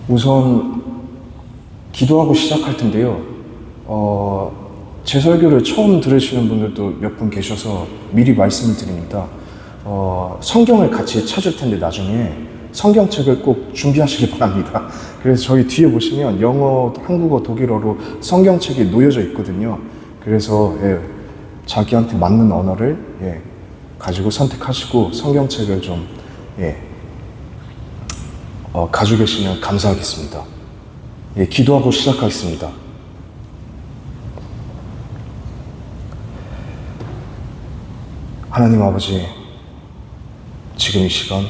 우선 기도하고 시작할 텐데요. 제 설교를 처음 들으시는 분들도 몇 분 계셔서 미리 말씀을 드립니다. 성경을 같이 찾을 텐데 나중에 성경책을 꼭 준비하시길 바랍니다. 그래서 저희 뒤에 보시면 영어, 한국어, 독일어로 성경책이 놓여져 있거든요. 그래서 자기한테 맞는 언어를 가지고 선택하시고 성경책을 좀 가지고 계시면 감사하겠습니다. 기도하고 시작하겠습니다. 하나님 아버지, 지금 이 시간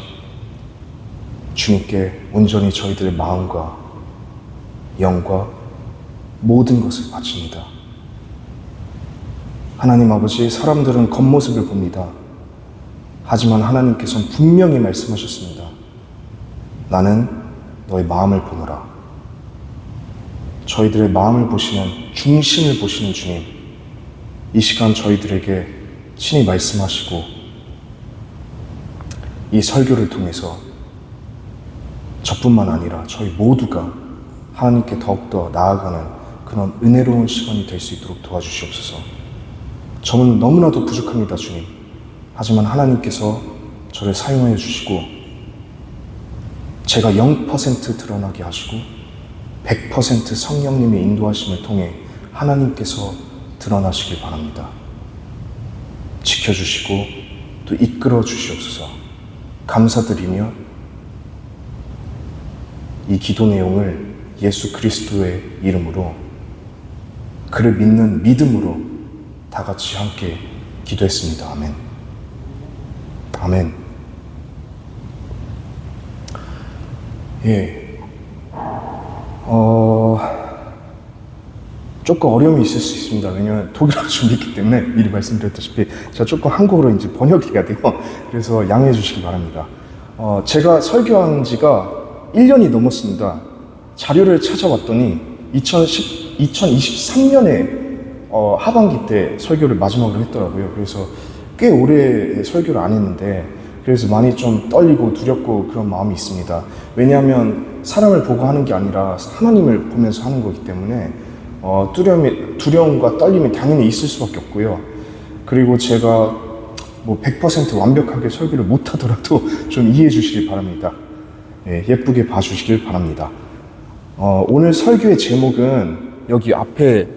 주님께 온전히 저희들의 마음과 영과 모든 것을 바칩니다. 하나님 아버지, 사람들은 겉모습을 봅니다. 하지만 하나님께서는 분명히 말씀하셨습니다. 나는 너의 마음을 보노라. 저희들의 마음을 보시는, 중심을 보시는 주님, 이 시간 저희들에게 친히 말씀하시고 이 설교를 통해서 저뿐만 아니라 저희 모두가 하나님께 더욱더 나아가는 그런 은혜로운 시간이 될 수 있도록 도와주시옵소서. 저는 너무나도 부족합니다, 주님. 하지만 하나님께서 저를 사용해 주시고 제가 0% 드러나게 하시고 100% 성령님의 인도하심을 통해 하나님께서 드러나시길 바랍니다. 지켜주시고 또 이끌어 주시옵소서. 감사드리며 이 기도 내용을 예수 그리스도의 이름으로, 그를 믿는 믿음으로 다 같이 함께 기도했습니다. 아멘. 아멘. 조금 어려움이 있을 수 있습니다. 왜냐하면 독일어 준비했기 때문에 미리 말씀드렸다시피 제가 조금 한국어로 이제 번역이 돼야 돼요. 그래서 양해해 주시기 바랍니다. 제가 설교한 지가 1년이 넘었습니다. 자료를 찾아봤더니 2023년에 하반기 때 설교를 마지막으로 했더라고요. 그래서 꽤 오래 설교를 안 했는데, 그래서 많이 좀 떨리고 두렵고 그런 마음이 있습니다. 왜냐하면 사람을 보고 하는 게 아니라 하나님을 보면서 하는 거기 때문에 두려움과 떨림이 당연히 있을 수밖에 없고요. 그리고 제가 100% 완벽하게 설교를 못하더라도 좀 이해해 주시길 바랍니다. 예쁘게 봐주시길 바랍니다. 오늘 설교의 제목은 여기 앞에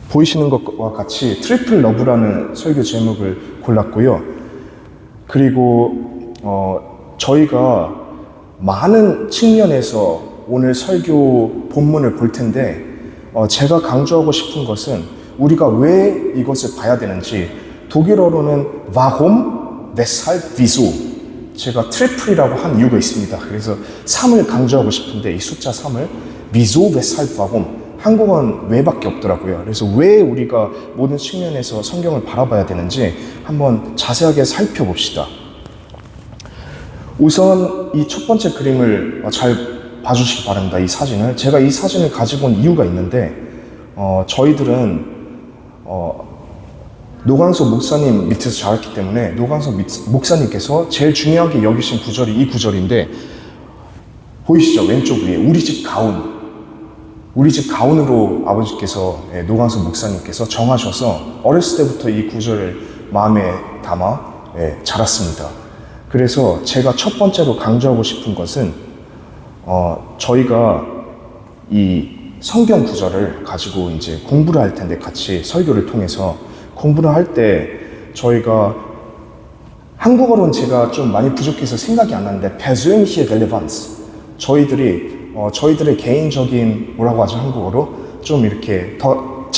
보이시는 것과 같이 트리플 러브라는 설교 제목을 골랐고요. 그리고 저희가 많은 측면에서 오늘 설교 본문을 볼 텐데, 제가 강조하고 싶은 것은 우리가 왜 이것을 봐야 되는지, 독일어로는 warum, weshalb, wieso, 제가 트리플이라고 한 이유가 있습니다. 그래서 3을 강조하고 싶은데 이 숫자 3을 wieso, weshalb, warum, 한국어는 왜밖에 없더라고요. 그래서 왜 우리가 모든 측면에서 성경을 바라봐야 되는지 한번 자세하게 살펴봅시다. 우선 이 첫 번째 그림을 잘 봐주시기 바랍니다. 이 사진을. 제가 이 사진을 가지고 온 이유가 있는데, 저희들은 노광석 목사님 밑에서 자랐기 때문에 노광석 목사님께서 제일 중요하게 여기신 구절이 이 구절인데, 보이시죠? 왼쪽 위에 우리 집 가훈. 우리 집 가훈으로 아버지께서, 노광석 목사님께서 정하셔서 어렸을 때부터 이 구절을 마음에 담아 자랐습니다. 그래서 제가 첫 번째로 강조하고 싶은 것은 저희가 이 성경 구절을 가지고 이제 공부를 할 텐데, 같이 설교를 통해서 공부를 할 때 저희가 한국어로는 제가 좀 많이 부족해서 생각이 안 나는데 persönliche Relevanz, 저희들의 개인적인, 뭐라고 하죠, 한국어로 좀 이렇게 더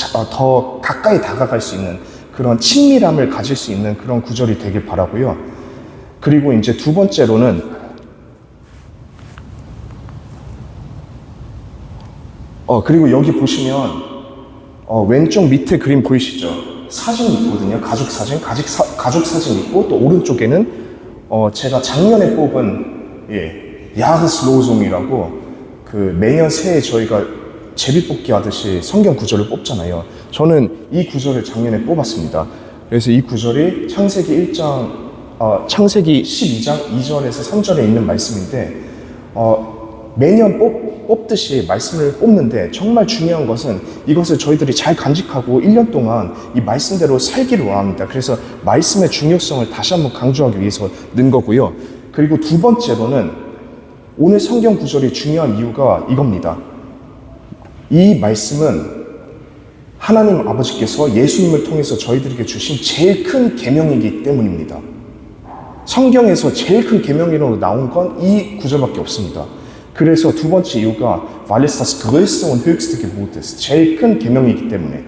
가까이 다가갈 수 있는 그런 친밀함을 가질 수 있는 그런 구절이 되길 바라고요. 그리고 이제 두 번째로는 그리고 여기 보시면 왼쪽 밑에 그림 보이시죠? 사진이 있거든요. 가족 사진 있고, 또 오른쪽에는 제가 작년에 뽑은 야흐슬로송이라고, 그 매년 새해 저희가 제비뽑기 하듯이 성경 구절을 뽑잖아요. 저는 이 구절을 작년에 뽑았습니다. 그래서 이 구절이 창세기 12장 2절에서 3절에 있는 말씀인데, 매년 뽑듯이 말씀을 뽑는데 정말 중요한 것은 이것을 저희들이 잘 간직하고 1년 동안 이 말씀대로 살기를 원합니다. 그래서 말씀의 중요성을 다시 한번 강조하기 위해서 는 거고요. 그리고 두 번째로는 오늘 성경 구절이 중요한 이유가 이겁니다. 이 말씀은 하나님 아버지께서 예수님을 통해서 저희들에게 주신 제일 큰 계명이기 때문입니다. 성경에서 제일 큰 계명으로 나온 건 이 구절밖에 없습니다. 그래서 두 번째 이유가 weil es das größte und höchste Gebot ist. 제일 큰 계명이기 때문에.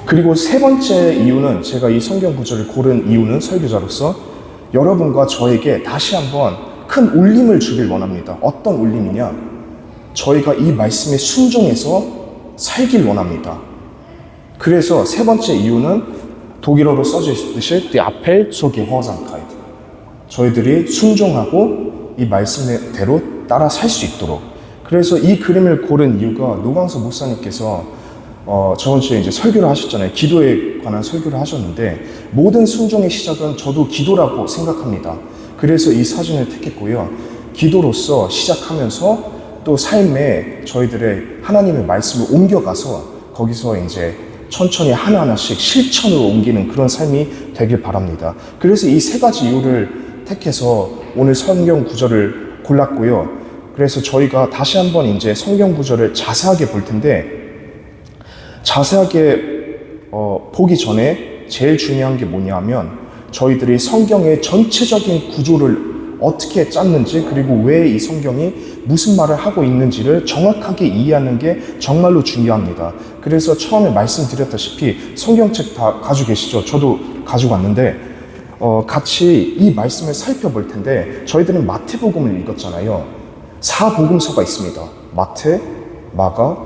그리고 세 번째 이유는 제가 이 성경 구절을 고른 이유는 설교자로서 여러분과 저에게 다시 한번 큰 울림을 주길 원합니다. 어떤 울림이냐? 저희가 이 말씀에 순종해서 살길 원합니다. 그래서 세 번째 이유는 독일어로 써져 있듯이 die Appell zur Gehorsamkeit. 저희들이 순종하고 이 말씀대로 따라 살 수 있도록. 그래서 이 그림을 고른 이유가 노광서 목사님께서 저번 주에 이제 설교를 하셨잖아요. 기도에 관한 설교를 하셨는데 모든 순종의 시작은 저도 기도라고 생각합니다. 그래서 이 사진을 택했고요. 기도로서 시작하면서 또 삶에 저희들의 하나님의 말씀을 옮겨가서 거기서 이제 천천히 하나하나씩 실천으로 옮기는 그런 삶이 되길 바랍니다. 그래서 이 세 가지 이유를 택해서 오늘 성경 구절을 골랐고요. 그래서 저희가 다시 한번 이제 성경 구절을 자세하게 볼 텐데 자세하게 보기 전에 제일 중요한 게 뭐냐면 저희들이 성경의 전체적인 구조를 어떻게 짰는지 그리고 왜 이 성경이 무슨 말을 하고 있는지를 정확하게 이해하는 게 정말로 중요합니다. 그래서 처음에 말씀드렸다시피 성경책 다 가지고 계시죠? 저도 가지고 왔는데 같이 이 말씀을 살펴볼 텐데 저희들은 마태복음을 읽었잖아요. 4복음서가 있습니다. 마태, 마가,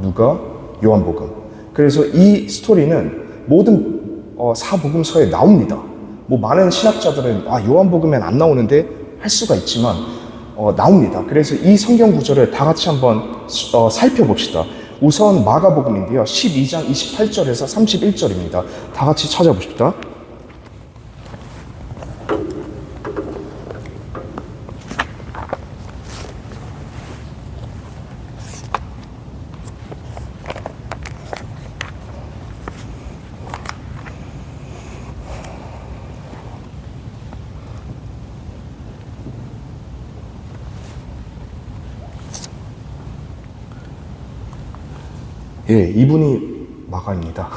누가, 요한복음. 그래서 이 스토리는 모든 4복음서에 나옵니다. 뭐 많은 신학자들은 요한복음엔 안 나오는데 할 수가 있지만 나옵니다. 그래서 이 성경 구절을 다 같이 한번 살펴봅시다. 우선 마가복음인데요. 12장 28절에서 31절입니다. 다 같이 찾아봅시다. 예, 이분이 마가입니다.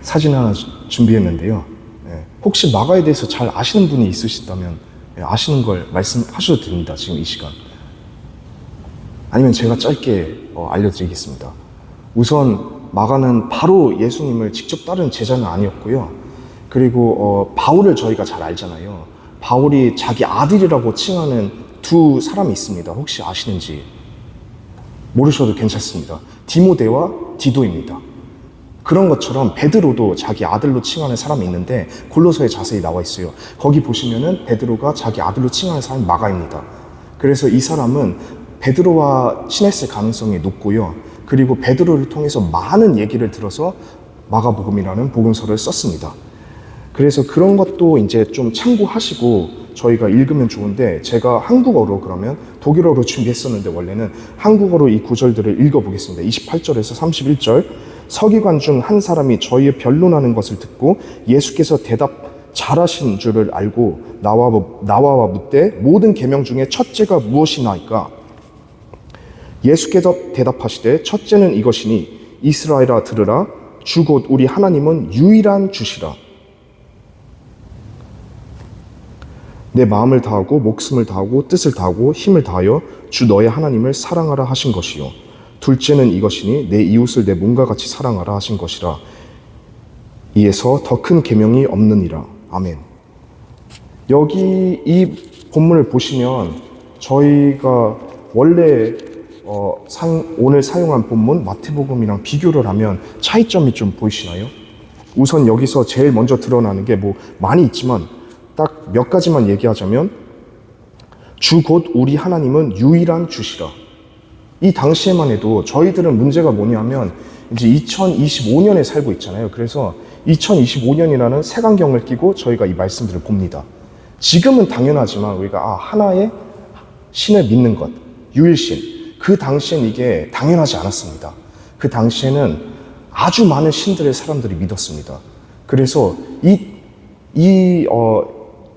사진 하나 준비했는데요. 예, 혹시 마가에 대해서 잘 아시는 분이 있으시다면 아시는 걸 말씀하셔도 됩니다. 지금 이 시간. 아니면 제가 짧게 알려드리겠습니다. 우선 마가는 바로 예수님을 직접 따른 제자는 아니었고요. 그리고 바울을 저희가 잘 알잖아요. 바울이 자기 아들이라고 칭하는 두 사람이 있습니다. 혹시 아시는지 모르셔도 괜찮습니다. 디모데와 디도입니다. 그런 것처럼 베드로도 자기 아들로 칭하는 사람이 있는데 골로새에 자세히 나와 있어요. 거기 보시면은 베드로가 자기 아들로 칭하는 사람이 마가입니다. 그래서 이 사람은 베드로와 친했을 가능성이 높고요. 그리고 베드로를 통해서 많은 얘기를 들어서 마가복음이라는 복음서를 썼습니다. 그래서 그런 것도 이제 좀 참고하시고 저희가 읽으면 좋은데 제가 한국어로 그러면 독일어로 준비했었는데 원래는 한국어로 이 구절들을 읽어보겠습니다. 28절에서 31절. 서기관 중 한 사람이 저희의 변론하는 것을 듣고 예수께서 대답 잘하신 줄을 알고 나와 묻되 모든 계명 중에 첫째가 무엇이나이까? 예수께서 대답하시되 첫째는 이것이니 이스라엘아 들으라 주 곧 우리 하나님은 유일한 주시라. 내 마음을 다하고 목숨을 다하고 뜻을 다하고 힘을 다하여 주 너의 하나님을 사랑하라 하신 것이요. 둘째는 이것이니 내 이웃을 내 몸과 같이 사랑하라 하신 것이라. 이에서 더 큰 계명이 없느니라. 아멘. 여기 이 본문을 보시면 저희가 원래 오늘 사용한 본문 마태복음이랑 비교를 하면 차이점이 좀 보이시나요? 우선 여기서 제일 먼저 드러나는 게 뭐 많이 있지만 딱 몇 가지만 얘기하자면 주 곧 우리 하나님은 유일한 주시라. 이 당시에만 해도 저희들은 문제가 뭐냐면 이제 2025년에 살고 있잖아요. 그래서 2025년이라는 색안경을 끼고 저희가 이 말씀들을 봅니다. 지금은 당연하지만 우리가 하나의 신을 믿는 것, 유일신. 그 당시엔 이게 당연하지 않았습니다. 그 당시에는 아주 많은 신들을 사람들이 믿었습니다. 그래서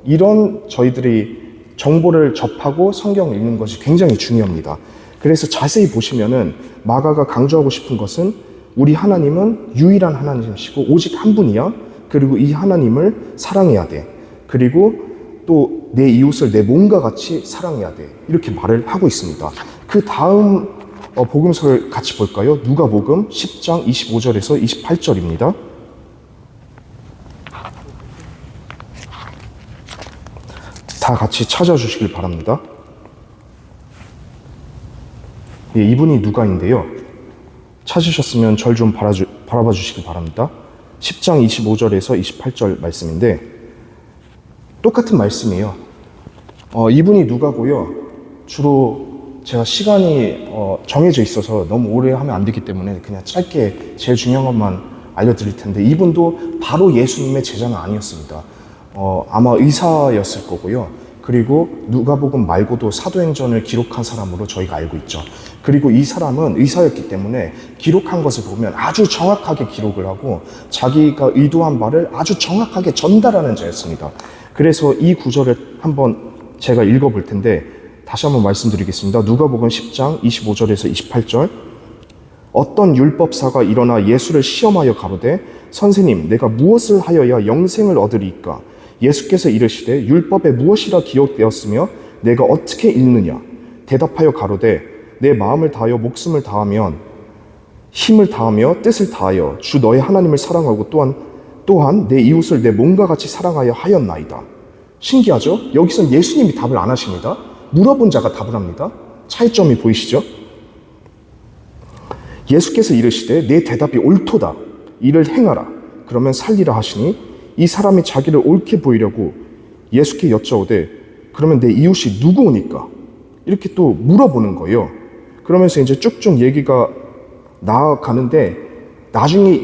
이런 저희들이 정보를 접하고 성경을 읽는 것이 굉장히 중요합니다. 그래서 자세히 보시면은 마가가 강조하고 싶은 것은 우리 하나님은 유일한 하나님이시고 오직 한 분이야. 그리고 이 하나님을 사랑해야 돼. 그리고 또 내 이웃을 내 몸과 같이 사랑해야 돼. 이렇게 말을 하고 있습니다. 그 다음 복음서를 같이 볼까요? 누가복음 10장 25절에서 28절입니다. 다 같이 찾아주시길 바랍니다. 예, 이분이 누가인데요. 찾으셨으면 절 좀 바라봐 주시길 바랍니다. 10장 25절에서 28절 말씀인데 똑같은 말씀이에요. 이분이 누가고요. 주로 제가 시간이 정해져 있어서 너무 오래 하면 안 되기 때문에 그냥 짧게 제일 중요한 것만 알려드릴 텐데 이분도 바로 예수님의 제자는 아니었습니다. 아마 의사였을 거고요. 그리고 누가복음 말고도 사도행전을 기록한 사람으로 저희가 알고 있죠. 그리고 이 사람은 의사였기 때문에 기록한 것을 보면 아주 정확하게 기록을 하고 자기가 의도한 바를 아주 정확하게 전달하는 자였습니다. 그래서 이 구절을 한번 제가 읽어볼 텐데 다시 한번 말씀드리겠습니다. 누가복음 10장 25절에서 28절. 어떤 율법사가 일어나 예수를 시험하여 가로되 선생님 내가 무엇을 하여야 영생을 얻으리이까? 예수께서 이르시되 율법에 무엇이라 기록되었으며 내가 어떻게 읽느냐? 대답하여 가로되 내 마음을 다하여 목숨을 다하면 힘을 다하며 뜻을 다하여 주 너의 하나님을 사랑하고 또한 내 이웃을 내 몸과 같이 사랑하여 하였나이다. 신기하죠? 여기서 예수님이 답을 안 하십니다. 물어본 자가 답을 합니다. 차이점이 보이시죠? 예수께서 이르시되 내 대답이 옳도다. 이를 행하라. 그러면 살리라 하시니 이 사람이 자기를 옳게 보이려고 예수께 여쭤오되 그러면 내 이웃이 누구오니까? 이렇게 또 물어보는 거예요. 그러면서 이제 쭉쭉 얘기가 나아가는데 나중에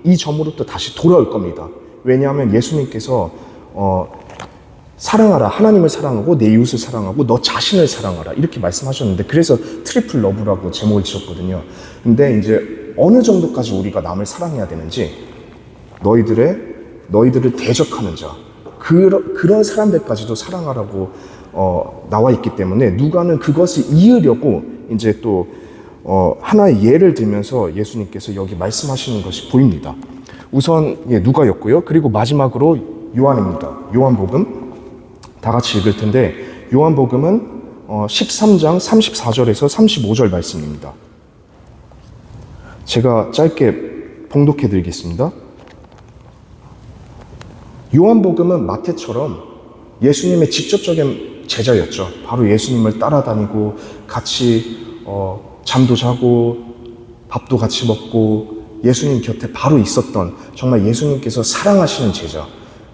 이 점으로 또 다시 돌아올 겁니다. 왜냐하면 예수님께서 사랑하라. 하나님을 사랑하고 내 이웃을 사랑하고 너 자신을 사랑하라. 이렇게 말씀하셨는데 그래서 트리플 러브라고 제목을 지었거든요. 근데 이제 어느 정도까지 우리가 남을 사랑해야 되는지 너희들을 대적하는 자 그런 사람들까지도 사랑하라고 나와 있기 때문에 누가는 그것을 이으려고 이제 또 하나의 예를 들면서 예수님께서 여기 말씀하시는 것이 보입니다. 우선 누가였고요. 그리고 마지막으로 요한입니다. 요한복음 다 같이 읽을 텐데 요한복음은 13장 34절에서 35절 말씀입니다. 제가 짧게 봉독해 드리겠습니다. 요한복음은 마태처럼 예수님의 직접적인 제자였죠. 바로 예수님을 따라다니고 같이 잠도 자고 밥도 같이 먹고 예수님 곁에 바로 있었던 정말 예수님께서 사랑하시는 제자.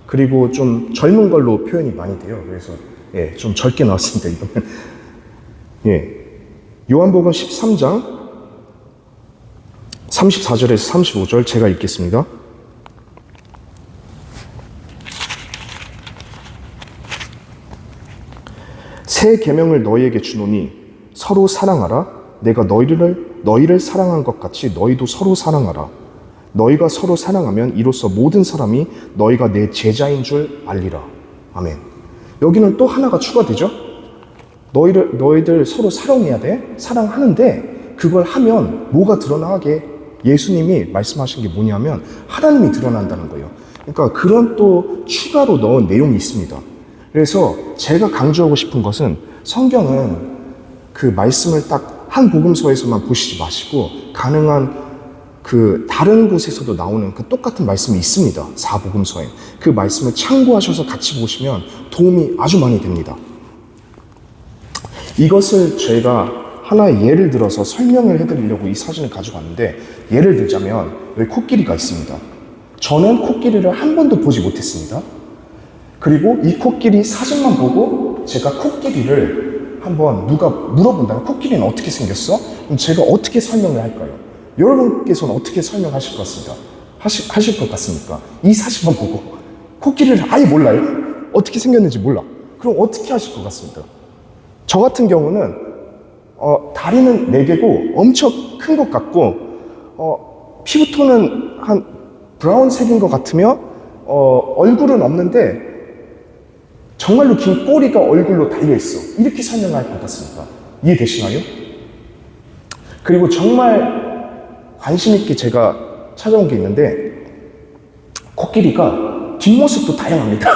그리고 좀 젊은 걸로 표현이 많이 돼요. 그래서 좀 젊게 나왔습니다. 이번엔. 요한복음 13장 34절에서 35절 제가 읽겠습니다. 새 계명을 너희에게 주노니 서로 사랑하라. 내가 너희를 사랑한 것 같이 너희도 서로 사랑하라. 너희가 서로 사랑하면 이로써 모든 사람이 너희가 내 제자인 줄 알리라. 아멘. 여기는 또 하나가 추가되죠. 너희들 서로 사랑해야 돼. 사랑하는데 그걸 하면 뭐가 드러나게 예수님이 말씀하신 게 뭐냐면 하나님이 드러난다는 거예요. 그러니까 그런 또 추가로 넣은 내용이 있습니다. 그래서 제가 강조하고 싶은 것은 성경은 그 말씀을 딱 한 복음서에서만 보시지 마시고 가능한 그 다른 곳에서도 나오는 그 똑같은 말씀이 있습니다. 4복음서에. 그 말씀을 참고하셔서 같이 보시면 도움이 아주 많이 됩니다. 이것을 제가 하나의 예를 들어서 설명을 해드리려고 이 사진을 가져갔는데 예를 들자면 여기 코끼리가 있습니다. 저는 코끼리를 한 번도 보지 못했습니다. 그리고 이 코끼리 사진만 보고 제가 코끼리를 한번 누가 물어본다면 코끼리는 어떻게 생겼어? 그럼 제가 어떻게 설명을 할까요? 여러분께서는 어떻게 설명하실 것 같습니다. 하실 것 같습니까? 이 사진만 보고 코끼리를 아예 몰라요? 어떻게 생겼는지 몰라. 그럼 어떻게 하실 것 같습니다? 저 같은 경우는 다리는 4개고 엄청 큰 것 같고 피부톤은 한 브라운색인 것 같으며 얼굴은 없는데 정말로 긴 꼬리가 얼굴로 달려있어. 이렇게 설명할 것 같습니다. 이해되시나요? 그리고 정말 관심 있게 제가 찾아온 게 있는데 코끼리가 뒷모습도 다양합니다.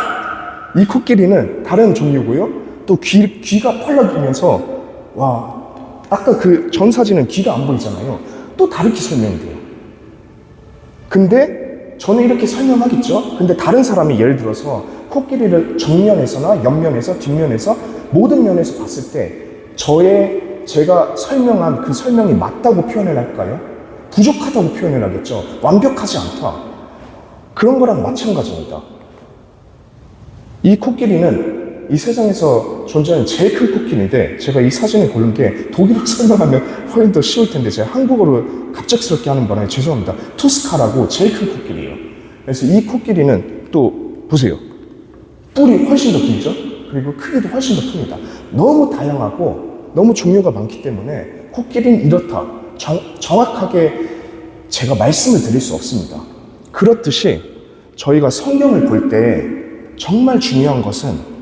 이 코끼리는 다른 종류고요. 또 귀가 펄럭이면서 와, 아까 그 전 사진은 귀가 안 보이잖아요. 또 다르게 설명이 돼요. 근데 저는 이렇게 설명하겠죠. 근데 다른 사람이 예를 들어서 코끼리를 정면에서나 옆면에서 뒷면에서 모든 면에서 봤을 때 제가 설명한 그 설명이 맞다고 표현을 할까요? 부족하다고 표현을 하겠죠. 완벽하지 않다. 그런 거랑 마찬가지입니다. 이 코끼리는 이 세상에서 존재하는 제일 큰 코끼리인데 제가 이 사진을 고른 게 독일어 설명하면 훨씬 더 쉬울 텐데 제가 한국어로 갑작스럽게 하는 바람에 죄송합니다. 투스카라고 제일 큰 코끼리예요. 그래서 이 코끼리는 또 보세요. 뿔이 훨씬 더 길죠? 그리고 크기도 훨씬 더 큽니다. 너무 다양하고 너무 종류가 많기 때문에 코끼리는 이렇다. 정확하게 제가 말씀을 드릴 수 없습니다. 그렇듯이 저희가 성경을 볼 때 정말 중요한 것은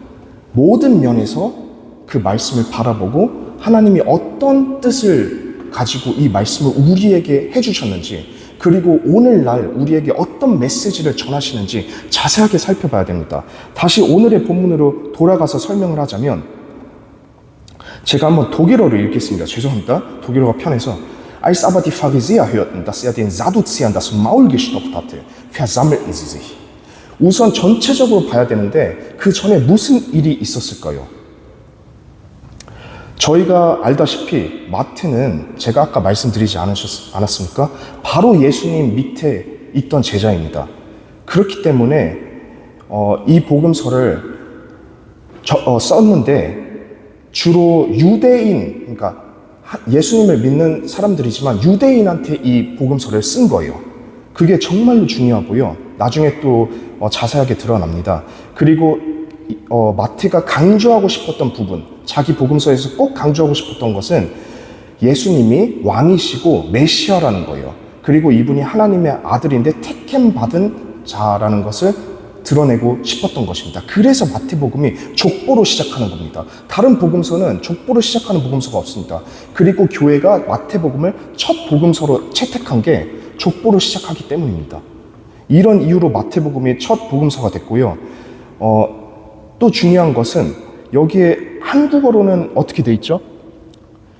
모든 면에서 그 말씀을 바라보고 하나님이 어떤 뜻을 가지고 이 말씀을 우리에게 해주셨는지 그리고 오늘날 우리에게 어떤 메시지를 전하시는지 자세하게 살펴봐야 됩니다. 다시 오늘의 본문으로 돌아가서 설명을 하자면 제가 한번 독일어로 읽겠습니다. 죄송합니다. 독일어가 편해서 Als aber die Pharisäer hörten, dass den Sadduziern das Maul gestopft hatte, versammelten sie sich. 우선 전체적으로 봐야 되는데 그 전에 무슨 일이 있었을까요? 저희가 알다시피 마태는 제가 아까 말씀드리지 않았습니까? 바로 예수님 밑에 있던 제자입니다. 그렇기 때문에 이 복음서를 썼는데 주로 유대인, 그러니까 예수님을 믿는 사람들이지만 유대인한테 이 복음서를 쓴 거예요. 그게 정말로 중요하고요. 나중에 또 자세하게 드러납니다. 그리고 마태가 강조하고 싶었던 부분, 자기 복음서에서 꼭 강조하고 싶었던 것은 예수님이 왕이시고 메시아라는 거예요. 그리고 이분이 하나님의 아들인데 택함 받은 자라는 것을 드러내고 싶었던 것입니다. 그래서 마태복음이 족보로 시작하는 겁니다. 다른 복음서는 족보로 시작하는 복음서가 없습니다. 그리고 교회가 마태복음을 첫 복음서로 채택한 게 족보로 시작하기 때문입니다. 이런 이유로 마태복음이 첫 복음서가 됐고요. 또 중요한 것은 여기에 한국어로는 어떻게 돼 있죠?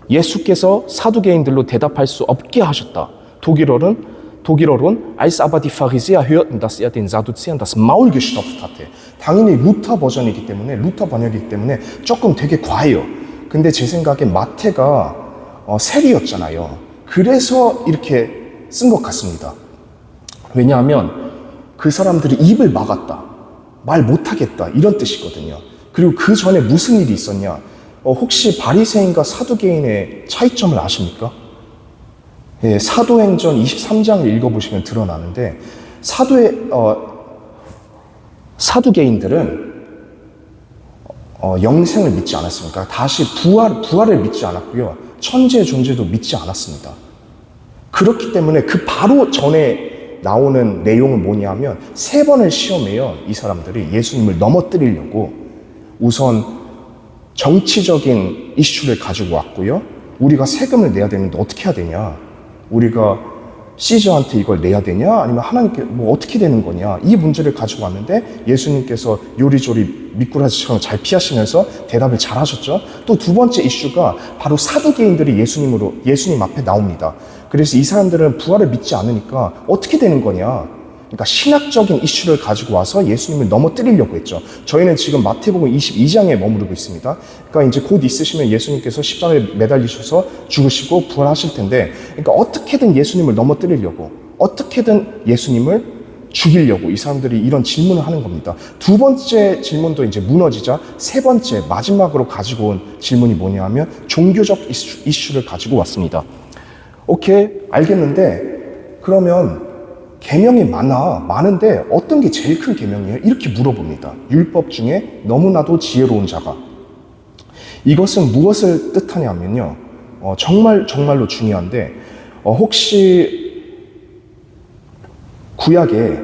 예수께서 사두개인들로 대답할 수 없게 하셨다. 독일어론 als aber die Pharisäer hörten, dass den Sadduziern das Maul gestopft hatte. 당연히 루터 버전이기 때문에 루터 번역이기 때문에 조금 되게 과해요. 근데 제 생각에 마태가 세리였잖아요. 그래서 이렇게 쓴 것 같습니다. 왜냐하면 그 사람들이 입을 막았다. 말 못하겠다. 이런 뜻이거든요. 그리고 그 전에 무슨 일이 있었냐? 혹시 바리새인과 사두개인의 차이점을 아십니까? 예, 사도행전 23장을 읽어보시면 드러나는데 사두개인들은 영생을 믿지 않았습니까? 다시 부활을 믿지 않았고요. 천지의 존재도 믿지 않았습니다. 그렇기 때문에 그 바로 전에 나오는 내용은 뭐냐면 3번을 시험해요. 이 사람들이 예수님을 넘어뜨리려고 우선 정치적인 이슈를 가지고 왔고요. 우리가 세금을 내야 되는데 어떻게 해야 되냐? 우리가 시저한테 이걸 내야 되냐? 아니면 하나님께 뭐 어떻게 되는 거냐? 이 문제를 가지고 왔는데 예수님께서 요리조리 미꾸라지처럼 잘 피하시면서 대답을 잘 하셨죠. 또 두 번째 이슈가 바로 사두개인들이 예수님 앞에 나옵니다. 그래서 이 사람들은 부활을 믿지 않으니까 어떻게 되는 거냐? 그러니까 신학적인 이슈를 가지고 와서 예수님을 넘어뜨리려고 했죠. 저희는 지금 마태복음 22장에 머무르고 있습니다. 그러니까 이제 곧 있으시면 예수님께서 십자가에 매달리셔서 죽으시고 부활하실 텐데, 그러니까 어떻게든 예수님을 넘어뜨리려고, 어떻게든 예수님을 죽이려고 이 사람들이 이런 질문을 하는 겁니다. 두 번째 질문도 이제 무너지자 세 번째 마지막으로 가지고 온 질문이 뭐냐 하면 종교적 이슈를 가지고 왔습니다. 오케이, 알겠는데 그러면 계명이 많은데 어떤 게 제일 큰 계명이에요? 이렇게 물어봅니다. 율법 중에 너무나도 지혜로운 자가. 이것은 무엇을 뜻하냐면요. 정말로 중요한데, 혹시 구약에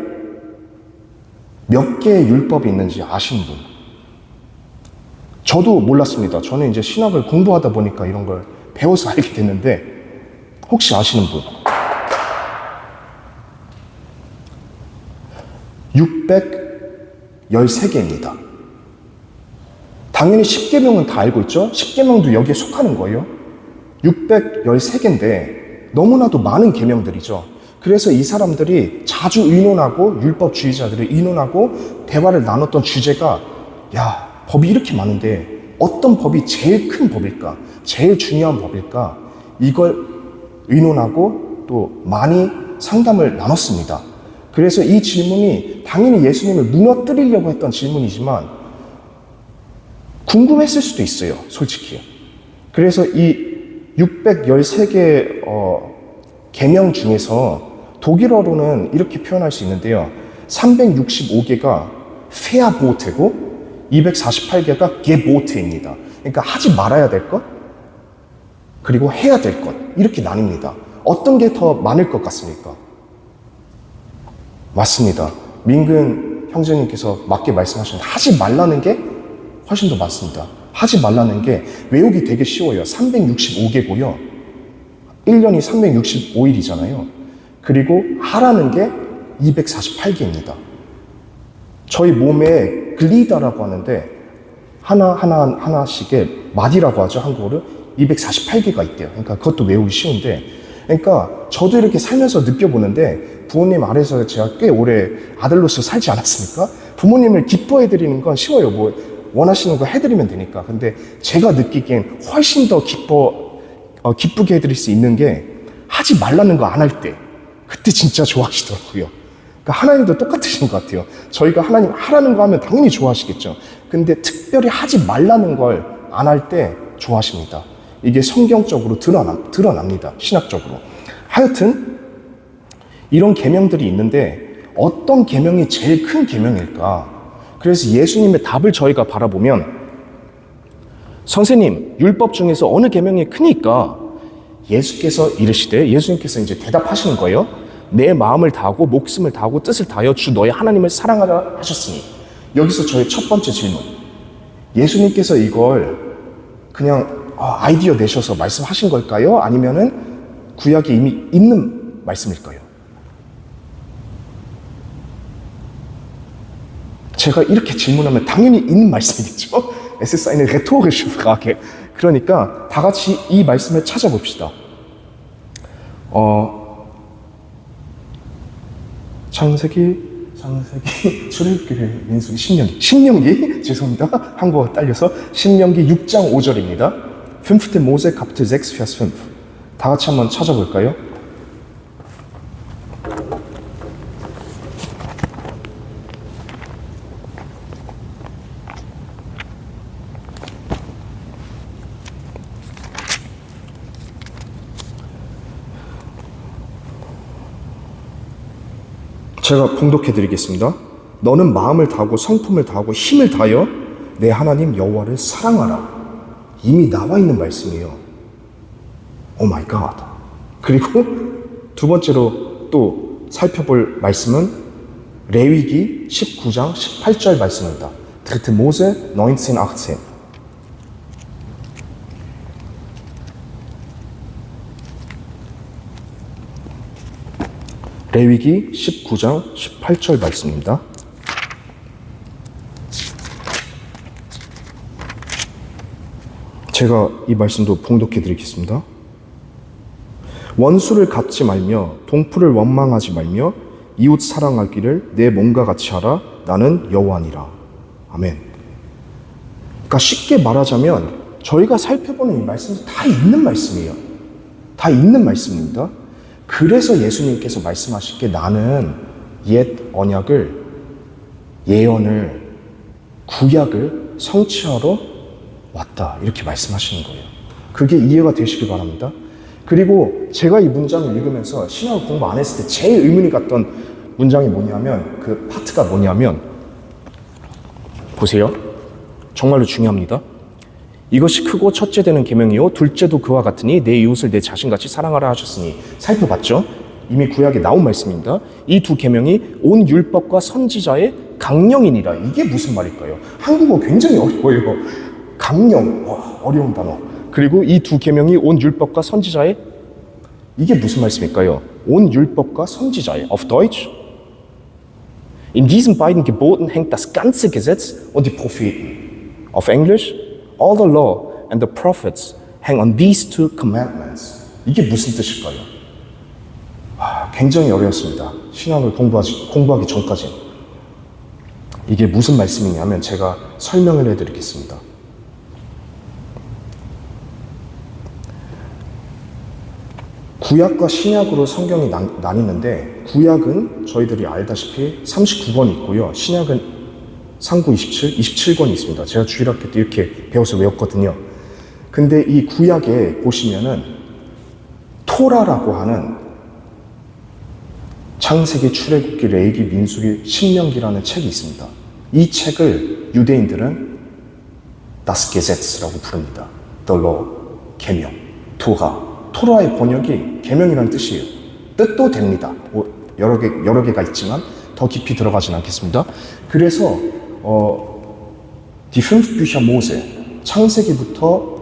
몇 개의 율법이 있는지 아시는 분? 저도 몰랐습니다. 저는 이제 신학을 공부하다 보니까 이런 걸 배워서 알게 됐는데, 혹시 아시는 분? 613개입니다. 당연히 10계명은 다 알고 있죠? 10계명도 여기에 속하는 거예요. 613개인데 너무나도 많은 계명들이죠. 그래서 이 사람들이 자주 의논하고, 율법주의자들이 의논하고 대화를 나눴던 주제가, 야, 법이 이렇게 많은데 어떤 법이 제일 큰 법일까? 제일 중요한 법일까? 이걸 의논하고 또 많이 상담을 나눴습니다. 그래서 이 질문이 당연히 예수님을 무너뜨리려고 했던 질문이지만 궁금했을 수도 있어요, 솔직히. 그래서 이 613개 계명 중에서 독일어로는 이렇게 표현할 수 있는데요. 365개가 페아보테고 248개가 게보테입니다. 그러니까 하지 말아야 될 것, 그리고 해야 될 것, 이렇게 나뉩니다. 어떤 게 더 많을 것 같습니까? 맞습니다. 민근 형제님께서 맞게 말씀하셨는데, 하지 말라는 게 훨씬 더 많습니다. 하지 말라는 게 외우기 되게 쉬워요. 365개고요. 1년이 365일이잖아요. 그리고 하라는 게 248개입니다. 저희 몸에 글리다라고 하는데 하나씩의 마디라고 하죠, 한국어로. 248개가 있대요. 그러니까 그것도 외우기 쉬운데, 그러니까 저도 이렇게 살면서 느껴보는데, 부모님 아래서 제가 꽤 오래 아들로서 살지 않았습니까? 부모님을 기뻐해드리는 건 쉬워요. 뭐 원하시는 거 해드리면 되니까. 근데 제가 느끼기엔 훨씬 더 기쁘게 해드릴 수 있는 게, 하지 말라는 거 안 할 때, 그때 진짜 좋아하시더라고요. 그러니까 하나님도 똑같으신 것 같아요. 저희가 하나님 하라는 거 하면 당연히 좋아하시겠죠. 근데 특별히 하지 말라는 걸 안 할 때 좋아하십니다. 이게 성경적으로 드러납니다. 신학적으로. 하여튼 이런 계명들이 있는데 어떤 계명이 제일 큰 계명일까? 그래서 예수님의 답을 저희가 바라보면, 선생님, 율법 중에서 어느 계명이 크니까? 예수님께서 이제 대답하시는 거예요. 내 마음을 다하고 목숨을 다하고 뜻을 다하여 주 너의 하나님을 사랑하라 하셨으니. 여기서 저의 첫 번째 질문. 예수님께서 이걸 그냥 아이디어 내셔서 말씀하신 걸까요? 아니면은 구약에 이미 있는 말씀일까요? 제가 이렇게 질문하면 당연히 있는 말씀이겠죠? Es ist eine rhetorische Frage. 그러니까 다 같이 이 말씀을 찾아봅시다. 창세기, 출애굽기, 민수기, 신명기, 죄송합니다. 한국어 딸려서 신명기 6장 5절입니다. 5. Mose Kapitel 6, Vers 5. 다 같이 한번 찾아볼까요? 제가 봉독해 드리겠습니다. 너는 마음을 다하고 성품을 다하고 힘을 다하여 내 하나님 여호와를 사랑하라. 이미 나와 있는 말씀이에요. 오 마이 갓. 그리고 두 번째로 또 살펴볼 말씀은 레위기 19장 18절 말씀입니다. 3. Mose 19, 18. 레위기 19장 18절 말씀입니다. 제가 이 말씀도 봉독해 드리겠습니다. 원수를 갚지 말며 동풀을 원망하지 말며 이웃 사랑하기를 내 몸과 같이 하라. 나는 여호와니라. 아멘. 그러니까 쉽게 말하자면 저희가 살펴보는 이 말씀은 다 있는 말씀이에요. 다 있는 말씀입니다. 그래서 예수님께서 말씀하실 게, 나는 옛 언약을, 예언을, 구약을 성취하러 왔다. 이렇게 말씀하시는 거예요. 그게 이해가 되시길 바랍니다. 그리고 제가 이 문장을 읽으면서 신학을 공부 안 했을 때 제일 의문이 갔던 문장이 뭐냐면, 그 파트가 뭐냐면, 보세요. 정말로 중요합니다. 이것이 크고 첫째 되는 계명이요 둘째도 그와 같으니 내 이웃을 내 자신같이 사랑하라 하셨으니. 살펴봤죠? 이미 구약에 나온 말씀입니다. 이 두 계명이 온 율법과 선지자의 강령이니라. 이게 무슨 말일까요? 한국어 굉장히 어려워요. 강령, 어려운 단어. 그리고 이 두 계명이 온 율법과 선지자의, 이게 무슨 말씀일까요? 온 율법과 선지자의. Auf Deutsch? In diesen beiden Geboten hängt das ganze Gesetz und die Propheten. Auf Englisch? All the law and the prophets hang on these two commandments. 이게 무슨 뜻일까요? 굉장히 어려웠습니다. 신학을 공부하기 전까지. 이게 무슨 말씀이냐면 제가 설명을 해드리겠습니다. 구약과 신약으로 성경이 나뉘는데 구약은 저희들이 알다시피 39권이 있고요. 신약은 상구 27권이 있습니다. 제가 주일학교 때 이렇게 배워서 외웠거든요. 근데 이 구약에 보시면은 토라라고 하는 창세기, 출애굽기, 레위기, 민수기, 신명기라는 책이 있습니다. 이 책을 유대인들은 Das Gesetz라고 부릅니다. The Law, 계명, 토라의 번역이 계명이라는 뜻이에요. 뜻도 됩니다. 여러 개가 있지만 더 깊이 들어가진 않겠습니다. 그래서 Die fünf Bücher Mose, 창세기부터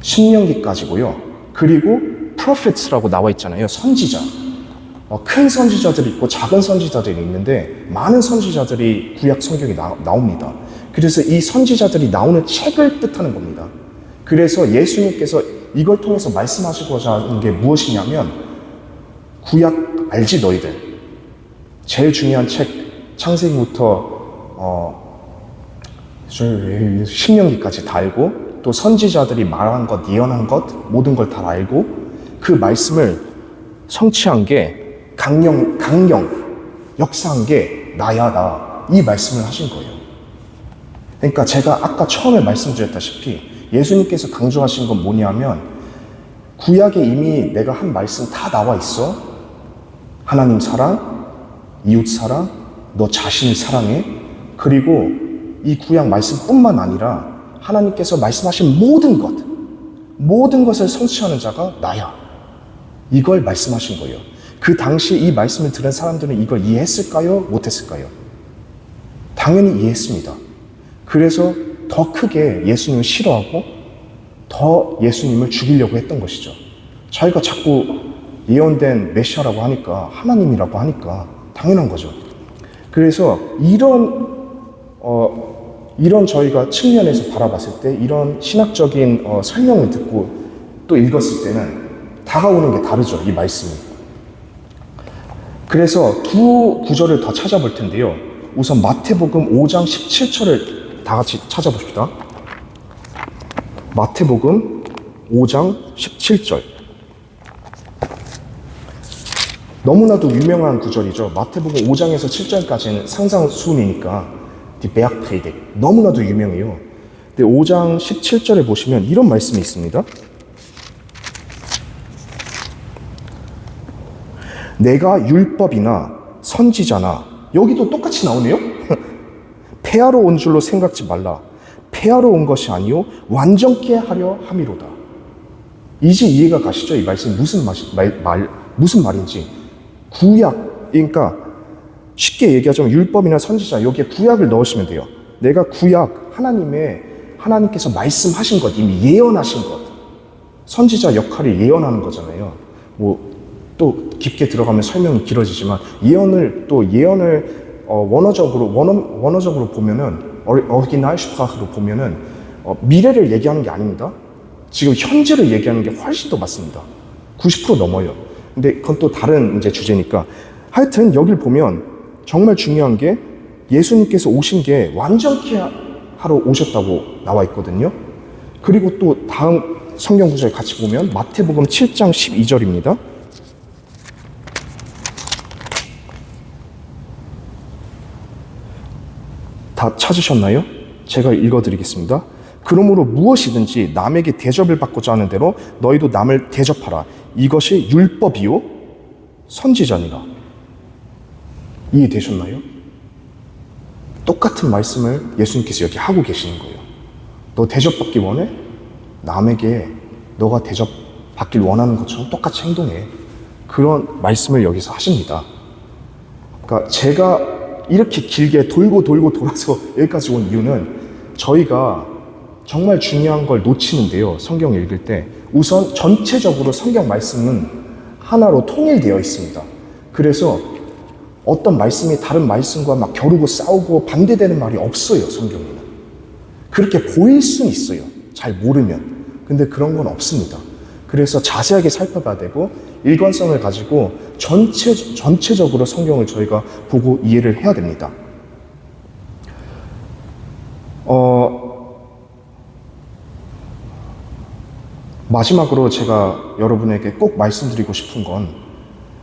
신명기까지고요. 그리고 Prophets라고 나와 있잖아요. 선지자. 큰 선지자들이 있고 작은 선지자들이 있는데 많은 선지자들이 구약 성경에 나옵니다. 그래서 이 선지자들이 나오는 책을 뜻하는 겁니다. 그래서 예수님께서 이걸 통해서 말씀하시고자 하는 게 무엇이냐면 구약 알지 너희들? 제일 중요한 책 창세기부터 신명기까지 다 알고 또 선지자들이 말한 것, 예언한 것 모든 걸 다 알고 그 말씀을 성취한 게 강령 역사한 게 나야 나 이 말씀을 하신 거예요. 그러니까 제가 아까 처음에 말씀드렸다시피 예수님께서 강조하신 건 뭐냐면 구약에 이미 내가 한 말씀 다 나와 있어. 하나님 사랑, 이웃 사랑, 너 자신을 사랑해. 그리고 이 구약 말씀뿐만 아니라 하나님께서 말씀하신 모든 것을 성취하는 자가 나야. 이걸 말씀하신 거예요. 그 당시 이 말씀을 들은 사람들은 이걸 이해했을까요? 못했을까요? 당연히 이해했습니다. 그래서 더 크게 예수님을 싫어하고 더 예수님을 죽이려고 했던 것이죠. 자기가 자꾸 예언된 메시아라고 하니까, 하나님이라고 하니까 당연한 거죠. 그래서 이런 저희가 측면에서 바라봤을 때 이런 신학적인 설명을 듣고 또 읽었을 때는 다가오는 게 다르죠, 이 말씀이. 그래서 두 구절을 더 찾아볼 텐데요. 우선 마태복음 5장 17절을 다 같이 찾아봅시다. 마태복음 5장 17절. 너무나도 유명한 구절이죠. 마태복음 5장에서 7절까지는 상상수훈이니까 Die Bergpredigt. 너무나도 유명해요. 근데 5장 17절에 보시면 이런 말씀이 있습니다. 내가 율법이나 선지자나, 여기도 똑같이 나오네요. 폐하러 온 줄로 생각지 말라. 폐하러 온 것이 아니요 완전케 하려 함이로다. 이제 이해가 가시죠? 이 말씀이 무슨 말인지. 구약, 그러니까 쉽게 얘기하자면 율법이나 선지자, 여기에 구약을 넣으시면 돼요. 내가 구약, 하나님께서 말씀하신 것, 이미 예언하신 것. 선지자 역할이 예언하는 거잖아요. 또 깊게 들어가면 설명이 길어지지만 예언을 원어적으로 보면은 오리지널 슈프라흐로 보면은 미래를 얘기하는 게 아닙니다. 지금 현재를 얘기하는 게 훨씬 더 맞습니다. 90% 넘어요. 근데 그건 또 다른 이제 주제니까. 하여튼 여길 보면 정말 중요한 게 예수님께서 오신 게 완전케 하러 오셨다고 나와 있거든요. 그리고 또 다음 성경 구절 같이 보면 마태복음 7장 12절입니다. 다 찾으셨나요? 제가 읽어드리겠습니다. 그러므로 무엇이든지 남에게 대접을 받고자 하는 대로 너희도 남을 대접하라. 이것이 율법이요 선지자니라. 이해되셨나요? 똑같은 말씀을 예수님께서 여기 하고 계시는 거예요. 너 대접받기 원해? 남에게 너가 대접받길 원하는 것처럼 똑같이 행동해. 그런 말씀을 여기서 하십니다. 그러니까 제가 이렇게 길게 돌고 돌아서 여기까지 온 이유는 저희가 정말 중요한 걸 놓치는데요. 성경 읽을 때 우선 전체적으로 성경 말씀은 하나로 통일되어 있습니다. 그래서 어떤 말씀이 다른 말씀과 막 겨루고 싸우고 반대되는 말이 없어요. 성경에는. 그렇게 보일 수는 있어요. 잘 모르면. 근데 그런 건 없습니다. 그래서 자세하게 살펴봐야 되고 일관성을 가지고 전체적으로 성경을 저희가 보고 이해를 해야 됩니다. 마지막으로 제가 여러분에게 꼭 말씀드리고 싶은 건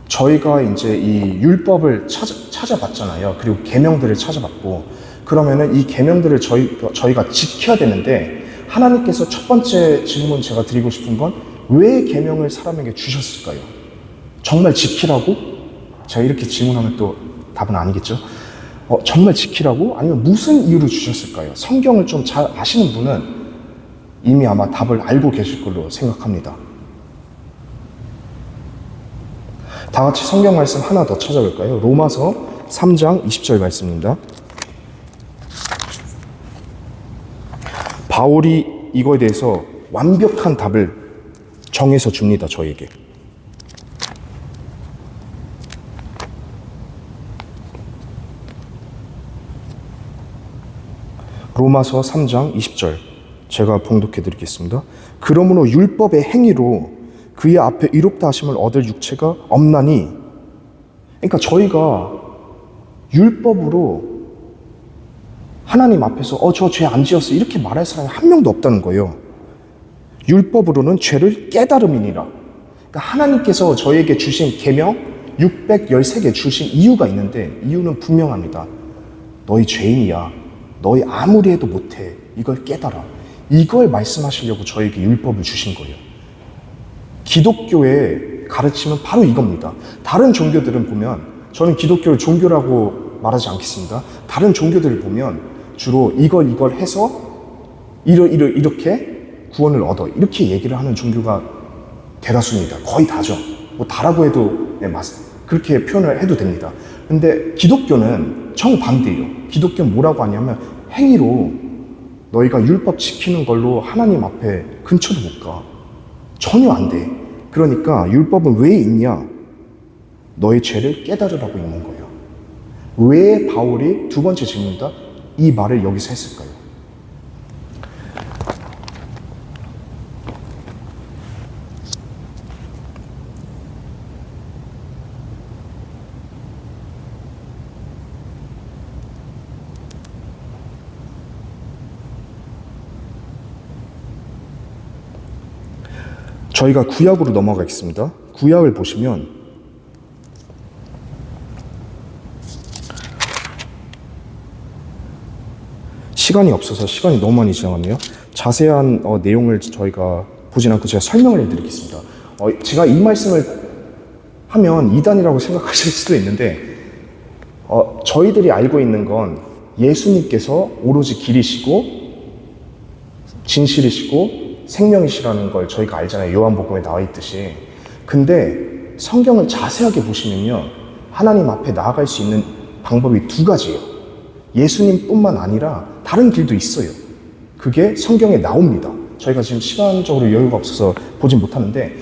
저희가 이제 이 율법을 찾아봤잖아요. 그리고 계명들을 찾아봤고 그러면은 이 계명들을 저희가 지켜야 되는데 하나님께서 첫 번째 질문 제가 드리고 싶은 건 왜 계명을 사람에게 주셨을까요? 정말 지키라고? 제가 이렇게 질문하면 또 답은 아니겠죠? 정말 지키라고? 아니면 무슨 이유로 주셨을까요? 성경을 좀 잘 아시는 분은 이미 아마 답을 알고 계실 걸로 생각합니다. 다 같이 성경 말씀 하나 더 찾아볼까요? 로마서 3장 20절 말씀입니다. 바울이 이거에 대해서 완벽한 답을 정해서 줍니다, 저에게. 로마서 3장 20절 제가 봉독해 드리겠습니다. 그러므로 율법의 행위로 그의 앞에 의롭다 하심을 얻을 육체가 없나니, 그러니까 저희가 율법으로 하나님 앞에서 저 죄 안 지었어 이렇게 말할 사람이 한 명도 없다는 거예요. 율법으로는 죄를 깨달음이니라. 그러니까 하나님께서 저에게 주신 계명 613개 주신 이유가 있는데 이유는 분명합니다. 너희 죄인이야. 너희 아무리 해도 못해. 이걸 깨달아. 이걸 말씀하시려고 저에게 율법을 주신 거예요. 기독교의 가르침은 바로 이겁니다. 다른 종교들은 보면, 저는 기독교를 종교라고 말하지 않겠습니다. 다른 종교들을 보면 주로 이걸 해서 이렇게 구원을 얻어 이렇게 얘기를 하는 종교가 대다수입니다. 거의 다죠. 뭐 다라고 해도 그렇게 표현을 해도 됩니다. 근데 기독교는 정반대예요. 기독교는 뭐라고 하냐면 행위로 너희가 율법 지키는 걸로 하나님 앞에 근처도 못 가. 전혀 안 돼. 그러니까 율법은 왜 있냐? 너의 죄를 깨달으라고 있는 거예요. 왜 바울이 두 번째 질문이다? 이 말을 여기서 했을까요? 저희가 구약으로 넘어가겠습니다. 구약을 보시면 시간이 없어서 시간이 너무 많이 지나갔네요. 자세한 내용을 저희가 보진 않고 제가 설명을 해드리겠습니다. 제가 이 말씀을 하면 이단이라고 생각하실 수도 있는데 저희들이 알고 있는 건 예수님께서 오로지 길이시고 진실이시고 생명이시라는 걸 저희가 알잖아요. 요한복음에 나와 있듯이. 근데 성경을 자세하게 보시면요, 하나님 앞에 나아갈 수 있는 방법이 두 가지예요. 예수님뿐만 아니라 다른 길도 있어요. 그게 성경에 나옵니다. 저희가 지금 시간적으로 여유가 없어서 보진 못하는데